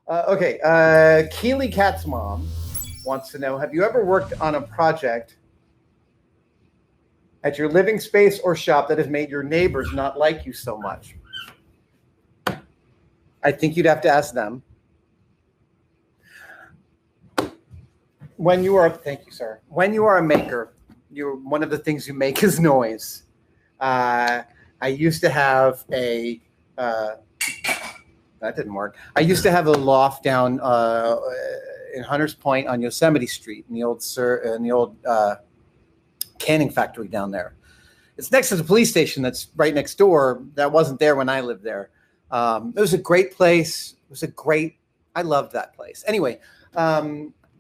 Okay. Keely Cat's mom wants to know: have you ever worked on a project at your living space or shop that has made your neighbors not like you so much? I think you'd have to ask them. When you are, thank you, sir. When you are a maker, one of the things you make is noise. I used to have a that didn't work. I used to have a loft down in Hunters Point on Yosemite Street in the old canning factory down there. It's next to the police station that's right next door. That wasn't there when I lived there. It was a great place. I loved that place. Anyway,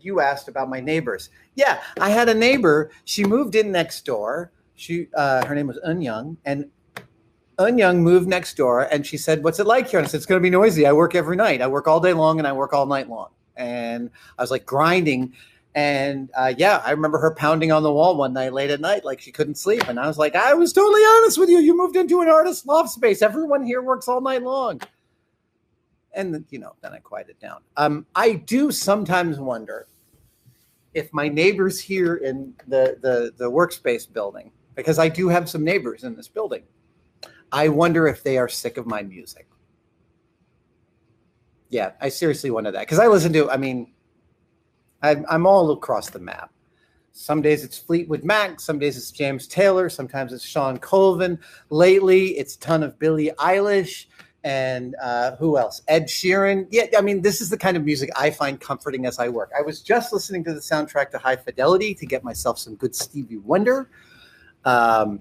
you asked about my neighbors. Yeah, I had a neighbor. She moved in next door. Her name was Young, and Young moved next door, and she said, "What's it like here?" And I said, "It's going to be noisy. I work every night. I work all day long, and I work all night long." And I was like grinding. And I remember her pounding on the wall one night late at night, like she couldn't sleep. And I was like, "I was totally honest with you. You moved into an artist loft space. Everyone here works all night long." And then I quieted down. I do sometimes wonder if my neighbors here in the workspace building, because I do have some neighbors in this building, I wonder if they are sick of my music. Yeah, I seriously wonder that, because I listen to, I'm all across the map. Some days it's Fleetwood Mac, some days it's James Taylor, sometimes it's Sean Colvin. Lately, it's a ton of Billie Eilish and who else? Ed Sheeran. Yeah, this is the kind of music I find comforting as I work. I was just listening to the soundtrack to High Fidelity to get myself some good Stevie Wonder. But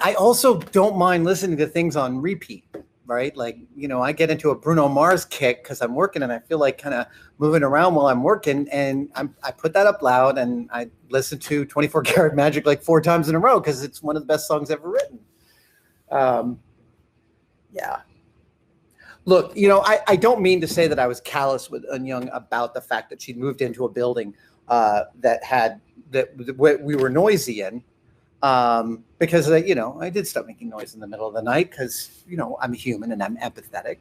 I also don't mind listening to things on repeat, right? Like, I get into a Bruno Mars kick because I'm working and I feel like kind of moving around while I'm working. And I put that up loud and I listen to 24 Karat Magic like 4 times in a row because it's one of the best songs ever written. Yeah. Look, I don't mean to say that I was callous with Young about the fact that she'd moved into a building that we were noisy in. Because I did start making noise in the middle of the night because, I'm human and I'm empathetic.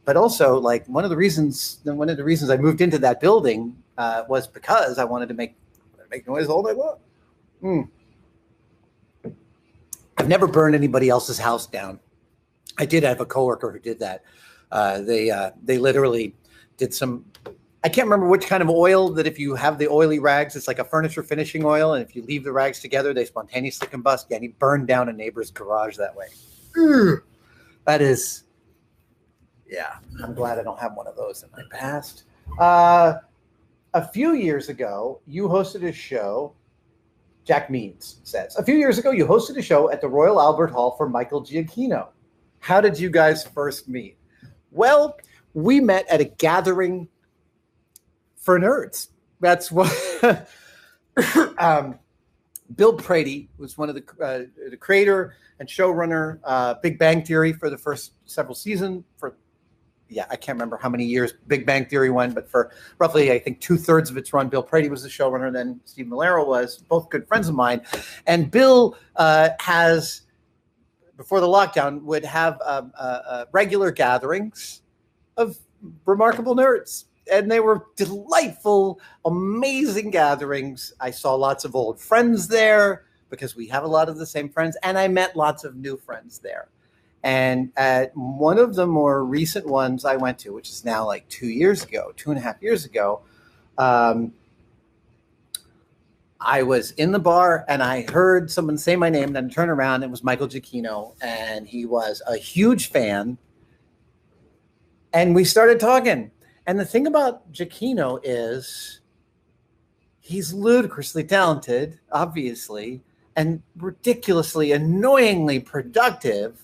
But also, like, one of the reasons I moved into that building was because I wanted to make noise all day long. I've never burned anybody else's house down. I did have a coworker who did that. They literally did some. I can't remember which kind of oil that if you have the oily rags, it's like a furniture finishing oil. And if you leave the rags together, they spontaneously combust. Yeah, and he burned down a neighbor's garage that way. That is, yeah, I'm glad I don't have one of those in my past. A few years ago, you hosted a show. Jack Meads says, a few years ago, you hosted a show at the Royal Albert Hall for Michael Giacchino. How did you guys first meet? Well, we met at a gathering for nerds. That's what Bill Prady was one of the creator and showrunner, Big Bang Theory for the first several seasons. I can't remember how many years Big Bang Theory went, but for roughly, I think 2/3 of its run, Bill Prady was the showrunner. Then Steve Malero was, both good friends of mine. And Bill has, before the lockdown, would have regular gatherings of remarkable nerds. And they were delightful, amazing gatherings. I saw lots of old friends there because we have a lot of the same friends. And I met lots of new friends there. And at one of the more recent ones I went to, which is now like 2.5 years ago, I was in the bar and I heard someone say my name and then turn around. It was Michael Giacchino. And he was a huge fan. And we started talking. And the thing about Giacchino is he's ludicrously talented, obviously, and ridiculously, annoyingly productive,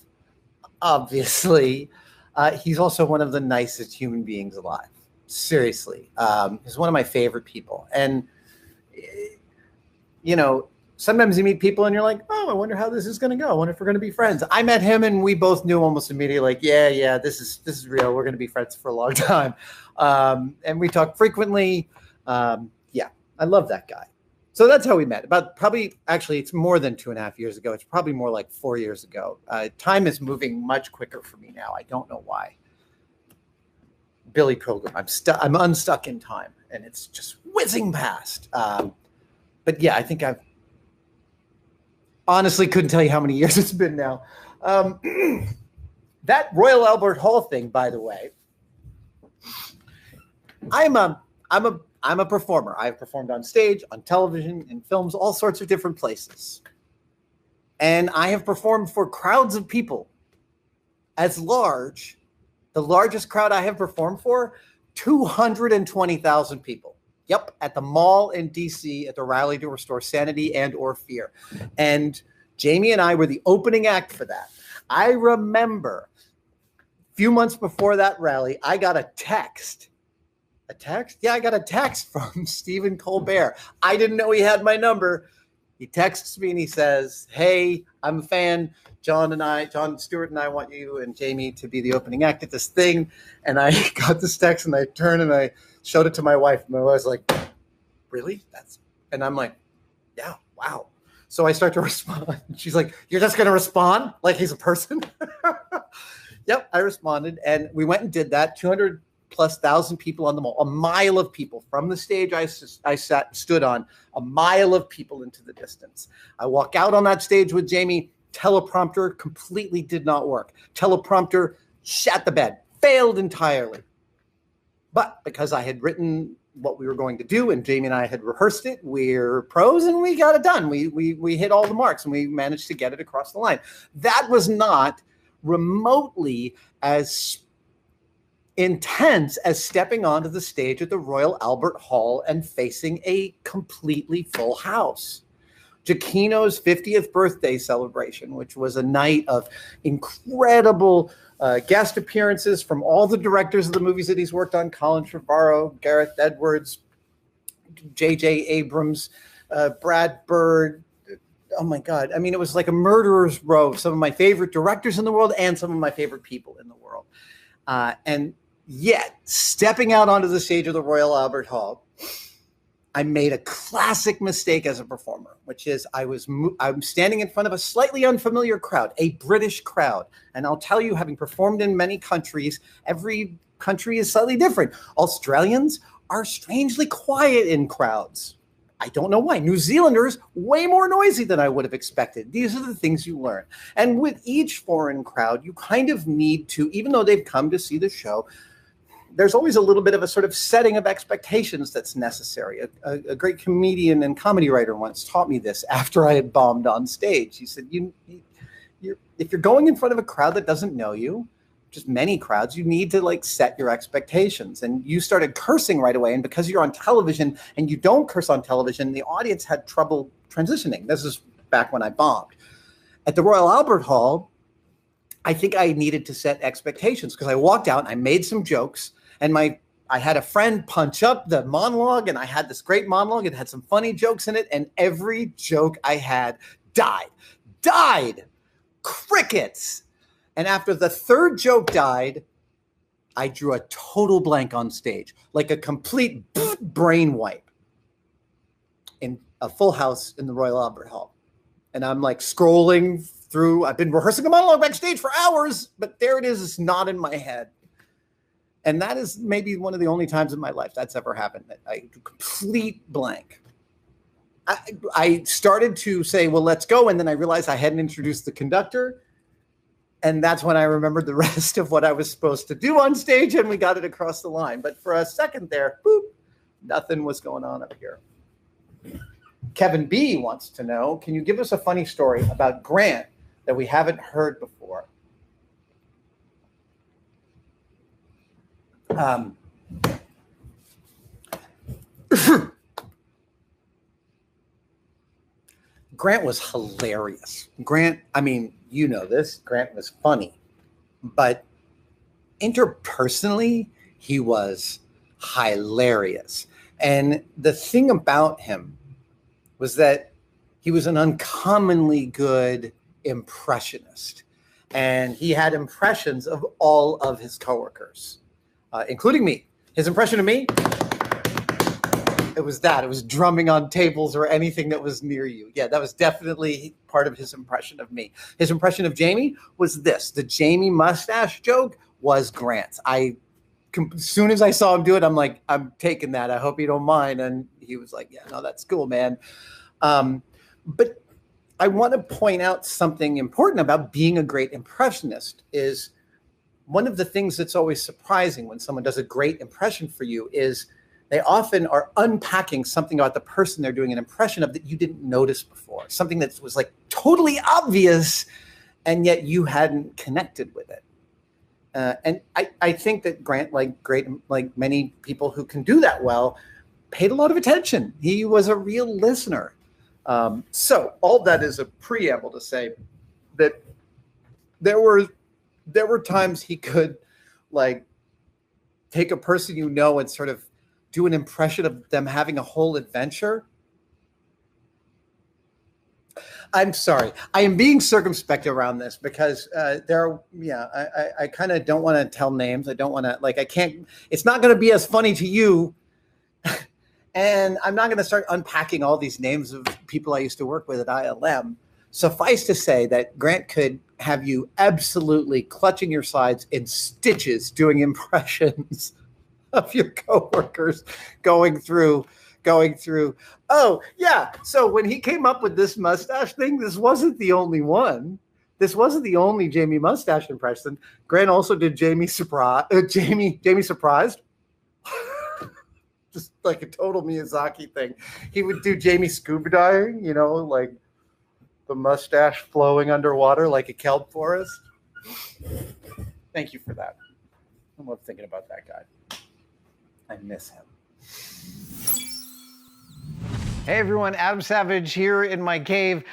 obviously. He's also one of the nicest human beings alive. Seriously. He's one of my favorite people. And, sometimes you meet people and you're like, oh, I wonder how this is going to go. I wonder if we're going to be friends. I met him and we both knew almost immediately, like, yeah, this is real. We're going to be friends for a long time. And we talk frequently. I love that guy. So that's how we met. Actually, it's more than 2.5 years ago. It's probably more like 4 years ago. Time is moving much quicker for me now. I don't know why. Billy Pilgrim. I'm unstuck in time, and it's just whizzing past. But yeah, I think I've honestly couldn't tell you how many years it's been now. That Royal Albert Hall thing, by the way, I'm a performer. I've performed on stage, on television, in films, all sorts of different places. And I have performed for crowds of people as large. The largest crowd I have performed for, 220,000 people. Yep, at the mall in DC at the rally to restore sanity and or fear. And Jamie and I were the opening act for that. I remember a few months before that rally, I got a text. A text? Yeah, I got a text from Stephen Colbert. I didn't know he had my number. He texts me and he says, hey, I'm a fan. Jon Stewart and I want you and Jamie to be the opening act at this thing. And I got this text and I turned and I showed it to my wife. My wife's like, really? And I'm like, yeah, wow. So I start to respond. She's like, you're just going to respond like he's a person? Yep, I responded. And we went and did that. 200,000+ people on the mall, a mile of people from the stage I stood on, a mile of people into the distance. I walk out on that stage with Jamie. Teleprompter completely did not work. Teleprompter shat the bed, failed entirely. But because I had written what we were going to do and Jamie and I had rehearsed it, we're pros and we got it done. We hit all the marks and we managed to get it across the line. That was not remotely as intense as stepping onto the stage at the Royal Albert Hall and facing a completely full house. Giacchino's 50th birthday celebration, which was a night of incredible guest appearances from all the directors of the movies that he's worked on, Colin Trevorrow, Gareth Edwards, J.J. Abrams, Brad Bird. Oh my God. I mean, it was like a murderer's row of some of my favorite directors in the world and some of my favorite people in the world. And yet, stepping out onto the stage of the Royal Albert Hall, I made a classic mistake as a performer, which is I'm standing in front of a slightly unfamiliar crowd, a British crowd. And I'll tell you, having performed in many countries, every country is slightly different. Australians are strangely quiet in crowds. I don't know why. New Zealanders, way more noisy than I would have expected. These are the things you learn. And with each foreign crowd, you kind of need to, even though they've come to see the show, there's always a little bit of a sort of setting of expectations that's necessary. A great comedian and comedy writer once taught me this after I had bombed on stage. He said, if you're going in front of a crowd that doesn't know you, just many crowds, you need to like set your expectations. And you started cursing right away. And because you're on television and you don't curse on television, the audience had trouble transitioning. This is back when I bombed. At the Royal Albert Hall, I think I needed to set expectations because I walked out and I made some jokes. And I had a friend punch up the monologue, and I had this great monologue. It had some funny jokes in it, and every joke I had died. Crickets. And after the third joke died, I drew a total blank on stage, like a complete brain wipe in a full house in the Royal Albert Hall. And I'm like scrolling through. I've been rehearsing a monologue backstage for hours, but there it is. It's not in my head. And that is maybe one of the only times in my life that's ever happened, that I complete blank. I started to say, well, let's go. And then I realized I hadn't introduced the conductor. And that's when I remembered the rest of what I was supposed to do on stage, and we got it across the line. But for a second there, nothing was going on up here. Kevin B wants to know, can you give us a funny story about Grant that we haven't heard before? Grant was hilarious. Grant, I mean, you know this, Grant was funny, but interpersonally, he was hilarious. And the thing about him was that he was an uncommonly good impressionist. And he had impressions of all of his coworkers. Including me. His impression of me, it was drumming on tables or anything that was near you. Yeah, that was definitely part of his impression of me. His impression of Jamie was this. The Jamie mustache joke was Grant's. I as soon as I saw him do it, I'm like, I'm taking that. I hope you don't mind. And he was like, yeah, no, that's cool, man. But I want to point out something important about being a great impressionist is one of the things that's always surprising when someone does a great impression for you is they often are unpacking something about the person they're doing an impression of that you didn't notice before, something that was like totally obvious, and yet you hadn't connected with it. And I think that Grant, like many people who can do that well, paid a lot of attention. He was a real listener. So all that is a preamble to say that there were times he could like take a person you know and sort of do an impression of them having a whole adventure. I'm sorry. I am being circumspect around this because I kind of don't want to tell names. I don't want to, I can't, it's not going to be as funny to you. And I'm not going to start unpacking all these names of people I used to work with at ILM. Suffice to say that Grant could have you absolutely clutching your sides in stitches doing impressions of your coworkers going through. Oh, yeah. So when he came up with this mustache thing, this wasn't the only one. This wasn't the only Jamie mustache impression. Grant also did Jamie Surprised. Just like a total Miyazaki thing. He would do Jamie scuba diving, like the mustache flowing underwater like a kelp forest. Thank you for that. I love thinking about that guy. I miss him. Hey everyone, Adam Savage here in my cave,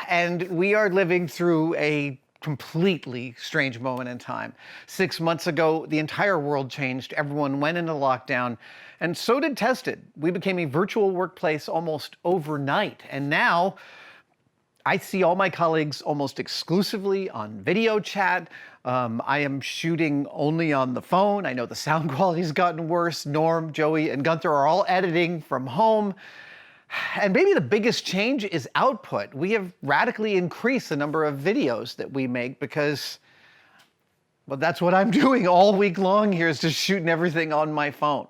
and we are living through a completely strange moment in time. 6 months ago, the entire world changed, everyone went into lockdown, and so did Tested. We became a virtual workplace almost overnight, and now I see all my colleagues almost exclusively on video chat. I am shooting only on the phone. I know the sound quality's gotten worse. Norm, Joey, and Gunther are all editing from home. And maybe the biggest change is output. We have radically increased the number of videos that we make because, well, that's what I'm doing all week long here, is just shooting everything on my phone.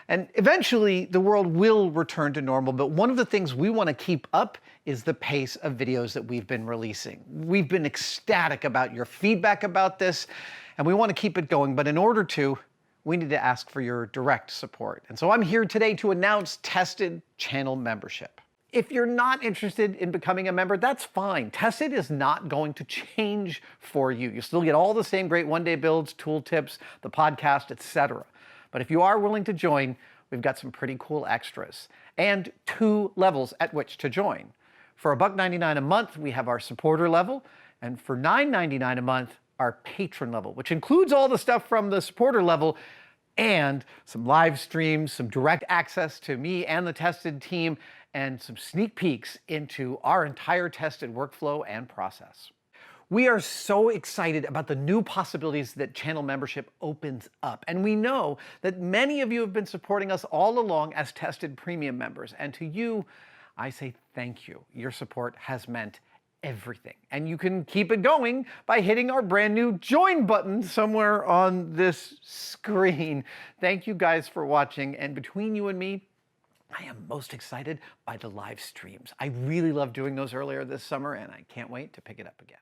And eventually the world will return to normal, but one of the things we want to keep up is the pace of videos that we've been releasing. We've been ecstatic about your feedback about this, and we want to keep it going, but in order to, we need to ask for your direct support. And so I'm here today to announce Tested channel membership. If you're not interested in becoming a member, that's fine. Tested is not going to change for you. You still get all the same great one-day builds, tool tips, the podcast, etc. But if you are willing to join, we've got some pretty cool extras and 2 levels at which to join. For $1.99 a month, we have our supporter level, and for $9.99 a month, our patron level, which includes all the stuff from the supporter level and some live streams, some direct access to me and the Tested team, and some sneak peeks into our entire Tested workflow and process. We are so excited about the new possibilities that channel membership opens up. And we know that many of you have been supporting us all along as Tested Premium members. And to you, I say thank you. Your support has meant everything. And you can keep it going by hitting our brand new join button somewhere on this screen. Thank you guys for watching. And between you and me, I am most excited by the live streams. I really loved doing those earlier this summer, and I can't wait to pick it up again.